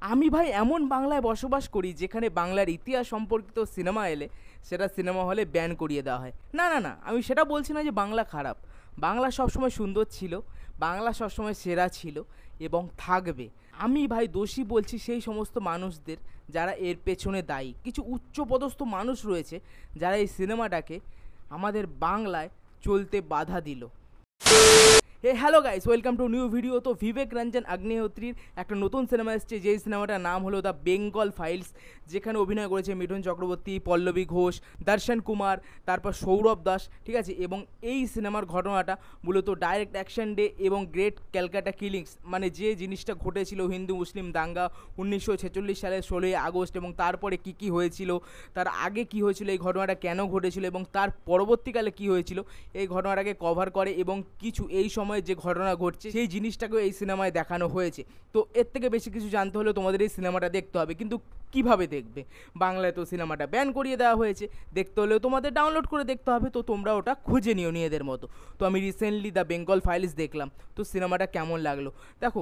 আমি ভাই এমন বাংলায় বসবাস করি যেখানে বাংলার ইতিহাস সম্পর্কিত সিনেমা এলে সেটা সিনেমা হলে ব্যান করিয়ে দেওয়া হয়। না না না, আমি সেটা বলছি না যে বাংলা খারাপ। বাংলা সবসময় সুন্দর ছিল, বাংলা সবসময় সেরা ছিল এবং থাকবে। আমি ভাই দোষী বলছি সেই সমস্ত মানুষদের যারা এর পেছনে দায়ী। কিছু উচ্চপদস্থ মানুষ রয়েছে যারা এই সিনেমাটাকে আমাদের বাংলায় চলতে বাধা দিল। Hey hello guys, welcome to new video. তো বিবেক রঞ্জন অগ্নিহোত্রীর একটা নতুন সিনেমা এসছে, যেই সিনেমাটার নাম হলো দ্য বেঙ্গল ফাইলস, যেখানে অভিনয় করেছে মিঠুন চক্রবর্তী, পল্লবী ঘোষ, দর্শন কুমার, তারপর সৌরভ দাস, ঠিক আছে। এবং এই সিনেমার ঘটনাটা মূলত ডাইরেক্ট অ্যাকশন ডে এবং গ্রেট ক্যালকাটা কিলিংস, মানে যে জিনিসটা ঘটেছিল হিন্দু মুসলিম দাঙ্গা 1946 সালের 16ই আগস্ট, এবং তারপরে কী কী হয়েছিল, তার আগে কী হয়েছিল, এই ঘটনাটা কেন ঘটেছিল এবং তার পরবর্তীকালে কী হয়েছিল, এই ঘটনাটাকে কভার করে। এবং কিছু এই সময় যে ঘটনা ঘটছে সেই জিনিসটাকেও এই সিনেমায় দেখানো হয়েছে। তো এর থেকে বেশি কিছু জানতে হলে তোমাদের এই সিনেমাটা দেখতে হবে। কিন্তু কিভাবে দেখবে? বাংলায় তো সিনেমাটা ব্যান করিয়ে দেওয়া হয়েছে, দেখতে হলেও তোমাদের ডাউনলোড করে দেখতে হবে। তো তোমরা ওটা খুঁজে নিও নিজেদের মতো। তো আমি রিসেন্টলি দ্য বেঙ্গল ফাইলস দেখলাম, তো সিনেমাটা কেমন লাগলো দেখো।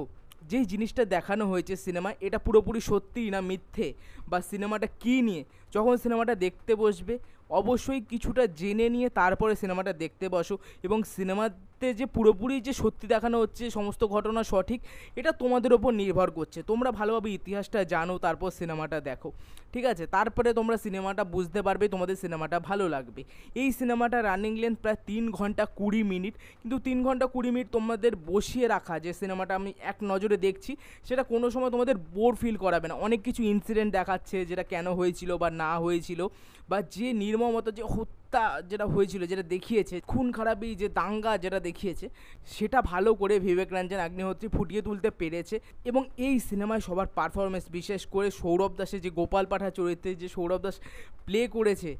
যেই জিনিসটা দেখানো হয়েছে সিনেমায়, এটা পুরোপুরি সত্যি না মিথ্যে, বা সিনেমাটা কী নিয়ে, যখন সিনেমাটা দেখতে বসবে অবশ্যই কিছুটা জেনে নিয়ে তারপরে সিনেমাটা দেখতে বসো। এবং সিনেমাতে যে পুরোপুরি যে সত্যি দেখানো হচ্ছে, সমস্ত ঘটনা সঠিক, এটা তোমাদের ওপর নির্ভর করছে। তোমরা ভালোভাবে ইতিহাসটা জানো, তারপর সিনেমাটা দেখো, ঠিক আছে। তারপরে তোমরা সিনেমাটা বুঝতে পারবে, তোমাদের সিনেমাটা ভালো লাগবে। এই সিনেমাটা রানিং লেন্থ প্রায় 3 ঘন্টা 20 মিনিট, কিন্তু 3 ঘন্টা 20 মিনিট তোমাদের বসিয়ে রাখা যে সিনেমাটা আমি এক নজরে দেখছি, সেটা কোনো সময় তোমাদের বোর ফিল করাবে না। অনেক কিছু ইনসিডেন্ট দেখাচ্ছে যেটা কেন হয়েছিল বা না হয়েছিল, বা যে নির্মমতা, যে হত্যা যেটা হয়েছিল, যেটা দেখিয়েছে, খুন খারাপি, যে দাঙ্গা যেটা দেখিয়েছে, সেটা ভালো করে বিবেক রঞ্জন অগ্নিহোত্রী ফুটিয়ে তুলতে পেরেছে। এবং এই সিনেমায় সবার পারফরমেন্স, বিশেষ করে সৌরভ দাসের যে গোপাল পাঠা চরিত্রে যে সৌরভ দাস প্লে করেছে,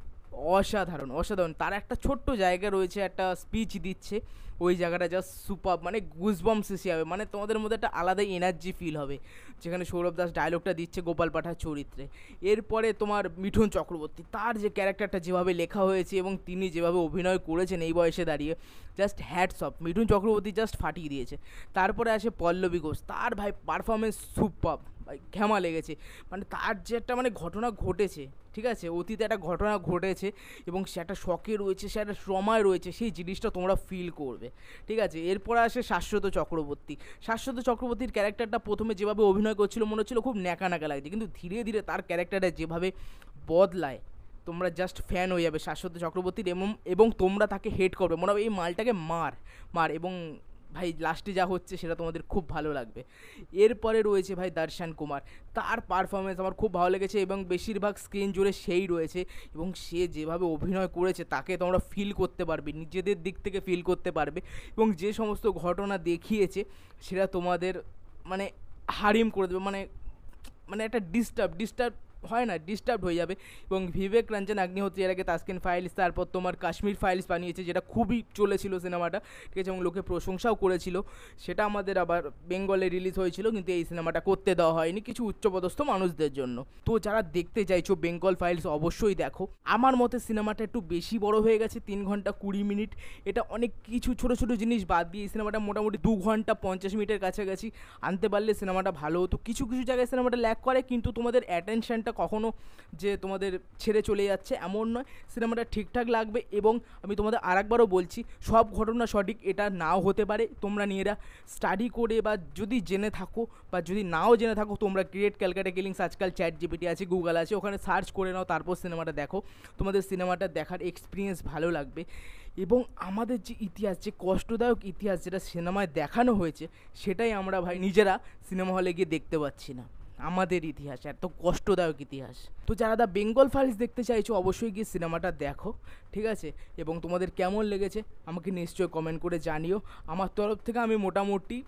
অসাধারণ অসাধারণ। তার একটা ছোট্ট জায়গা রয়েছে, একটা স্পিচ দিচ্ছে, ওই জায়গাটা জাস্ট সুপার, মানে গুজবাম্পস এসে যাবে, মানে তোমাদের মধ্যে একটা আলাদাই এনার্জি ফিল হবে যেখানে সৌরভ দাস ডায়লগটা দিচ্ছে গোপাল পাঠার চরিত্রে। এরপরে তোমার মিঠুন চক্রবর্তী, তার যে ক্যারেক্টারটা যেভাবে লেখা হয়েছে এবং তিনি যেভাবে অভিনয় করেছেন এই বয়সে দাঁড়িয়ে, just hats off. Mithun Chakraborty just ফাটিয়ে দিয়েছে। তারপরে আসে পল্লবী ঘোষ, তার ভাই পারফরমেন্স সুপার, ভাই ঘ্যামা লেগেছে। মানে তার যে একটা মানে ঘটনা ঘটেছে, ঠিক আছে, অতীতে একটা ঘটনা ঘটেছে এবং সে একটা শকে রয়েছে, সে একটা ট্রমায় রয়েছে, সেই জিনিসটা তোমরা ফিল করবে, ঠিক আছে। এরপর আসে শাশ্বত চক্রবর্তী। শাশ্বত চক্রবর্তীর ক্যারেক্টারটা প্রথমে যেভাবে অভিনয় করছিল মনে হচ্ছিল খুব ন্যাকা ন্যাকা লাগছে, কিন্তু ধীরে ধীরে তার ক্যারেক্টারটা যেভাবে বদলায়, তোমরা জাস্ট ফ্যান হয়ে যাবে শাশ্বত চক্রবর্তীর, এবং তোমরা তাকে হেট করবে, মনে হবে এই মালটাকে মার মার। এবং ভাই লাস্টে যা হচ্ছে সেটা তোমাদের খুব ভালো লাগবে। এরপরে রয়েছে ভাই দর্শন কুমার, তার পারফরমেন্স আমার খুব ভালো লেগেছে এবং বেশিরভাগ স্ক্রিন জুড়ে সেই রয়েছে। এবং সে যেভাবে অভিনয় করেছে তাকে তোমরা ফিল করতে পারবে, নিজেদের দিক থেকে ফিল করতে পারবে। এবং যে সমস্ত ঘটনা দেখিয়েছে সেটা তোমাদের মানে হারিম করে দেবে, মানে মানে একটা ডিস্টার্ব হয় না, ডিস্টার্ব হয়ে যাবে। এবং বিবেক রঞ্জন অগ্নিহোত্রী এর আগে তাসকিন ফাইলস, তারপর তোমার কাশ্মীর ফাইলস বানিয়েছে, যেটা খুবই চলেছিল সিনেমাটা, ঠিক আছে, এবং লোকে প্রশংসাও করেছিল। সেটা আমাদের আবার বেঙ্গলে রিলিজ হয়েছিল, কিন্তু এই সিনেমাটা করতে দেওয়া হয়নি কিছু উচ্চপদস্থ মানুষদের জন্য। তো যারা দেখতে চাইছো বেঙ্গল ফাইলস অবশ্যই দেখো। আমার মতে সিনেমাটা একটু বেশি বড় হয়ে গেছে, 3 ঘন্টা 20 মিনিট। এটা অনেক কিছু ছোটো ছোটো জিনিস বাদ দিয়ে এই সিনেমাটা মোটামুটি 2 ঘন্টা 50 মিনিটের কাছাকাছি আনতে পারলে সিনেমাটা ভালো হতো। কিছু কিছু জায়গায় সিনেমাটা ল্যাক করে, কিন্তু তোমাদের অ্যাটেনশনটা কখনো যে তোমাদের ছেড়ে চলে যাচ্ছে এমন নয়, সিনেমাটা ঠিকঠাক লাগবে। এবং আমি তোমাদের আরেকবারও বলছি, সব ঘটনা সঠিক এটা নাও হতে পারে। তোমরা নিজেরা স্টাডি করে বা যদি জেনে থাকো বা যদি নাও জেনে থাকো, তোমরা গ্রেট ক্যালকাটা কিলিংস, আজকাল চ্যাট জিপিটি আছে, গুগল আছে, ওখানে সার্চ করে নাও, তারপর সিনেমাটা দেখো। তোমাদের সিনেমাটা দেখার এক্সপিরিয়েন্স ভালো লাগবে। এবং আমাদের যে ইতিহাস, যে কষ্টদায়ক ইতিহাস যেটা সিনেমায় দেখানো হয়েছে, সেটাই আমরা ভাই নিজেরা সিনেমা হলে গিয়ে দেখতে পাচ্ছি না। আমাদের ইতিহাস এত কষ্টদায়ক ইতিহাস। তো যারা দ্য বেঙ্গল ফাইলস দেখতে চাইছো অবশ্যই গিয়ে সিনেমাটা দেখো, ঠিক আছে। এবং তোমাদের কেমন লেগেছে আমাকে নিশ্চয়ই কমেন্ট করে জানিও। আমার তরফ থেকে আমি মোটামুটি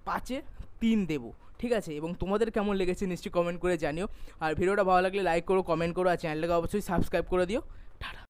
5-এ 3 দেবো, ঠিক আছে। এবং তোমাদের কেমন লেগেছে নিশ্চয়ই কমেন্ট করে জানিও। আর ভিডিওটা ভালো লাগলে লাইক করো, কমেন্ট করো, আর চ্যানেলটাকে অবশ্যই সাবস্ক্রাইব করে দিও। টাটা।